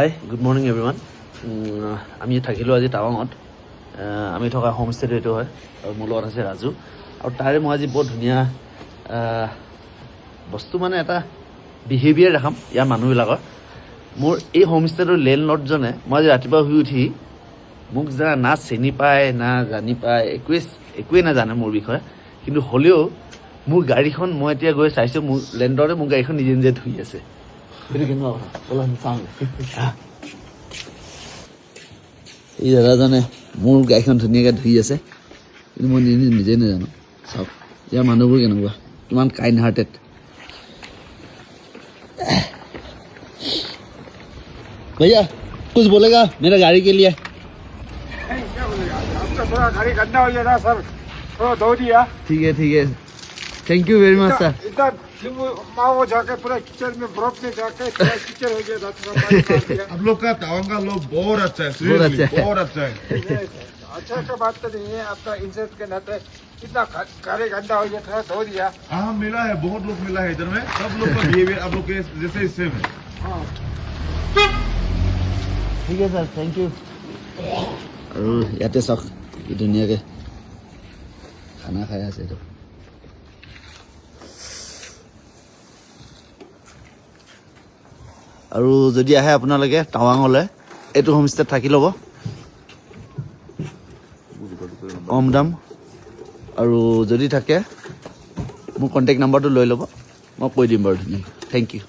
Hi good morning everyone আমি থাকিলোঁ আজি টাৱাঙত আমি থকা হোমষ্টেটো এইটো হয় আৰু মোৰ লগত আছে ৰাজু আৰু তাৰে মই আজি বৰ ধুনীয়া বস্তু মানে এটা বিহেভিয়াৰ দেখাম ইয়াৰ মানুহবিলাকৰ মোৰ এই হোমষ্টেটোৰ লেণ্ডলৰ্ডজনে মই আজি ৰাতিপুৱা শুই উঠি মোক না চিনি পায় না জানি পায় একোৱেই নাজানে মোৰ বিষয়ে কিন্তু হ'লেও মোৰ গাড়ীখন মই এতিয়া গৈ চাইছোঁ মোৰ লেণ্ডলৰ্ডে মোৰ গাড়ীখন নিজে নিজে ধুই আছে এই দাদাজনে মোৰ গাড়ীখন ধুনীয়াকৈ ধুই আছে কিন্তু মই নিজে নাজানো চাওক ইয়াৰ মানুহবোৰ কেনেকুৱা কিমান কাইণ্ড হাৰ্টেড भैया कुछ बोलेगा मेरा गाड़ी के लिए क्या बोलेगा आपका थोड़ा गाड़ी गंदा हो गया था सर थोड़ा धो दिया ठीक है thank you very much sir इतना माओ जाके पूरा किचन में बर्फ में जाके पूरा किचन हो गया था थोड़ा पानी डाल दिया आप लोग का टाउन का लोग बहुत अच्छा है बहुत अच्छा है। बहुत अच्छा है अच्छा का बात तो नहीं है आपका इंसेंस के नाते इतना गाड़ी गंदा हो गया थोड़ा धो दिया हाँ मिला है बहुत लोग मिला है इधर में सब लोग का बिहेवियर आप लोग के जैसे सेम है हाँ ঠিক আছে ছাৰ থেংক ইউ আৰু ইয়াতে চাওক কি ধুনীয়াকৈ খানা খাই আছে এইটো আৰু যদি আহে আপোনালোকে টাৱাঙলৈ এইটো হোমষ্টেত থাকি ল'ব কম দাম আৰু যদি থাকে মোৰ কণ্টেক্ট নাম্বাৰটো লৈ ল'ব মই কৈ দিম বাৰু ধুনীয়াকৈ থেংক ইউ